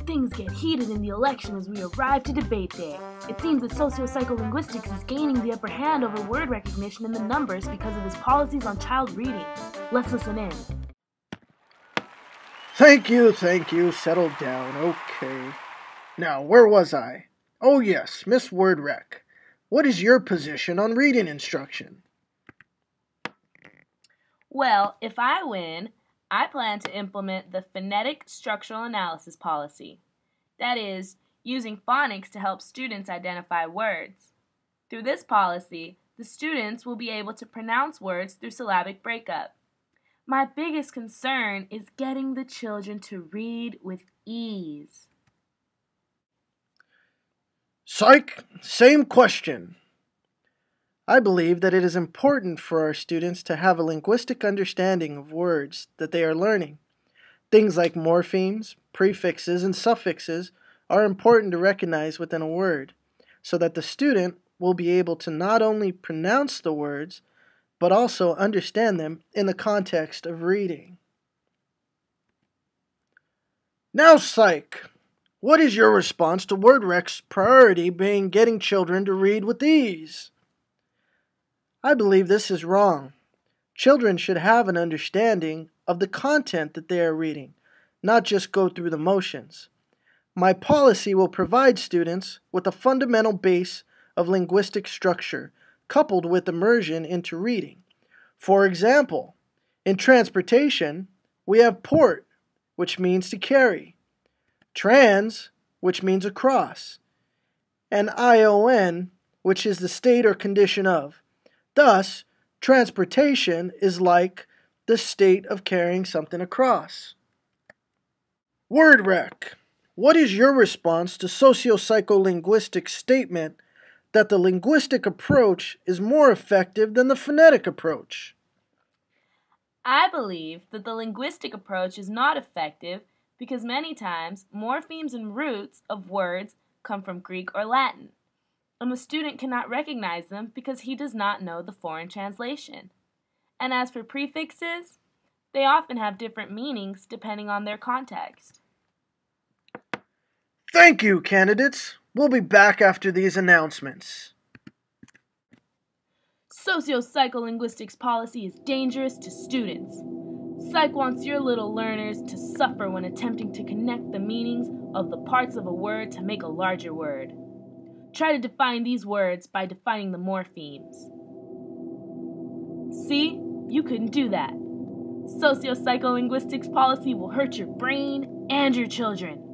Things get heated in the election as we arrive to debate day. It seems that socio-psycholinguistics is gaining the upper hand over word recognition in the numbers because of his policies on child reading. Let's listen in. Thank you. Settle down. Okay. Now, where was I? Oh yes, Miss Wordrec. What is your position on reading instruction? Well, if I win, I plan to implement the phonetic structural analysis policy. That is, using phonics to help students identify words. Through this policy, the students will be able to pronounce words through syllabic breakup. My biggest concern is getting the children to read with ease. Psych, same question. I believe that it is important for our students to have a linguistic understanding of words that they are learning. Things like morphemes, prefixes, and suffixes are important to recognize within a word, so that the student will be able to not only pronounce the words, but also understand them in the context of reading. Now, Psych, what is your response to WordRec's priority being getting children to read with ease? I believe this is wrong. Children should have an understanding of the content that they are reading, not just go through the motions. My policy will provide students with a fundamental base of linguistic structure, coupled with immersion into reading. For example, in transportation, we have port, which means to carry, trans, which means across, and ION, which is the state or condition of. Thus, transportation is like the state of carrying something across. Wordrec, what is your response to socio-psycholinguistic statement that the linguistic approach is more effective than the phonetic approach? I believe that the linguistic approach is not effective because many times morphemes and roots of words come from Greek or Latin, and the student cannot recognize them because he does not know the foreign translation. And as for prefixes, they often have different meanings depending on their context. Thank you, candidates. We'll be back after these announcements. Socio-psycholinguistics policy is dangerous to students. Psych wants your little learners to suffer when attempting to connect the meanings of the parts of a word to make a larger word. Try to define these words by defining the morphemes. See? You couldn't do that. Socio-psycholinguistics policy will hurt your brain and your children.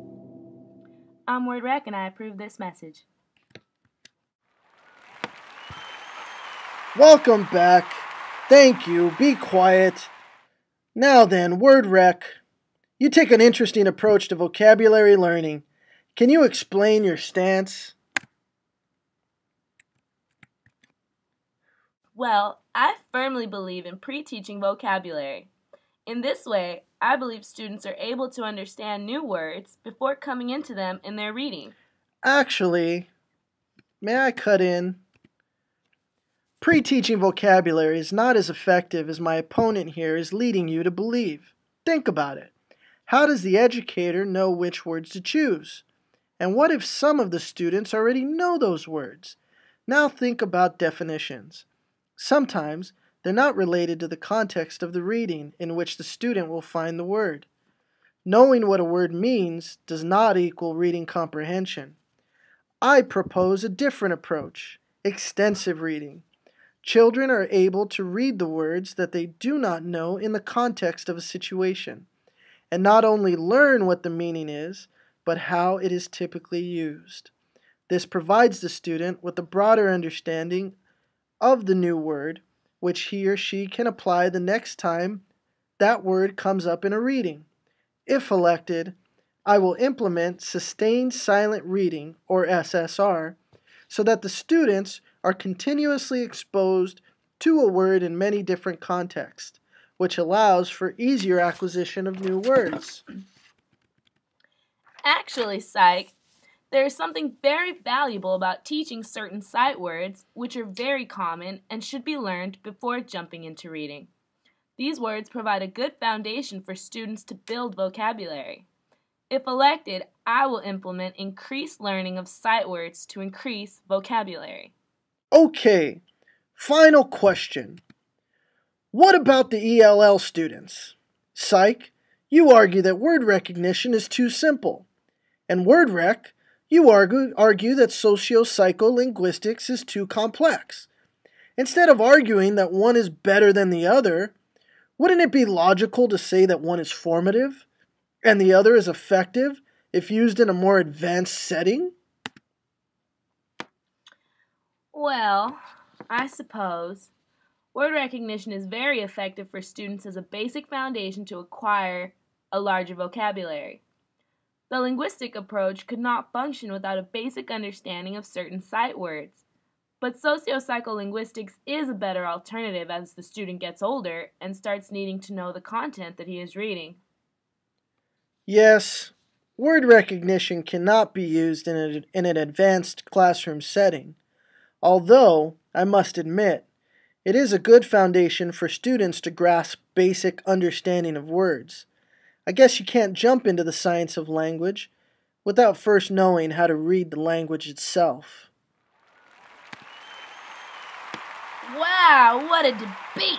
I'm Wordrec and I approve this message. Welcome back. Thank you. Be quiet. Now then, Wordrec, you take an interesting approach to vocabulary learning. Can you explain your stance? Well, I firmly believe in pre-teaching vocabulary. In this way, I believe students are able to understand new words before coming into them in their reading. Actually, may I cut in? Pre-teaching vocabulary is not as effective as my opponent here is leading you to believe. Think about it. How does the educator know which words to choose? And what if some of the students already know those words? Now think about definitions. Sometimes they're not related to the context of the reading in which the student will find the word. Knowing what a word means does not equal reading comprehension. I propose a different approach, extensive reading. Children are able to read the words that they do not know in the context of a situation, and not only learn what the meaning is, but how it is typically used. This provides the student with a broader understanding of the new word, which he or she can apply the next time that word comes up in a reading. If elected, I will implement sustained silent reading, or SSR, so that the students are continuously exposed to a word in many different contexts, which allows for easier acquisition of new words. Actually, Psych, there is something very valuable about teaching certain sight words, which are very common and should be learned before jumping into reading. These words provide a good foundation for students to build vocabulary. If elected, I will implement increased learning of sight words to increase vocabulary. Okay, final question. What about the ELL students? Psych, you argue that word recognition is too simple. And word rec, you argue that socio-psycholinguistics is too complex. Instead of arguing that one is better than the other, wouldn't it be logical to say that one is formative and the other is effective if used in a more advanced setting? Well, I suppose word recognition is very effective for students as a basic foundation to acquire a larger vocabulary. The linguistic approach could not function without a basic understanding of certain sight words. But socio-psycholinguistics is a better alternative as the student gets older and starts needing to know the content that he is reading. Yes, word recognition cannot be used in an advanced classroom setting, although, I must admit, it is a good foundation for students to grasp basic understanding of words. I guess you can't jump into the science of language without first knowing how to read the language itself. Wow, what a debate!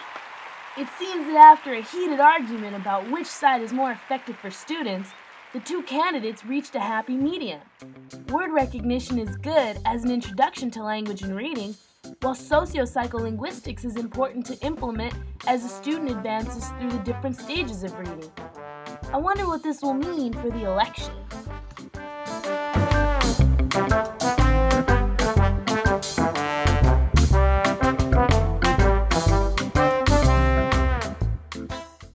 It seems that after a heated argument about which side is more effective for students, the two candidates reached a happy medium. Word recognition is good as an introduction to language and reading, while socio-psycholinguistics is important to implement as the student advances through the different stages of reading. I wonder what this will mean for the election.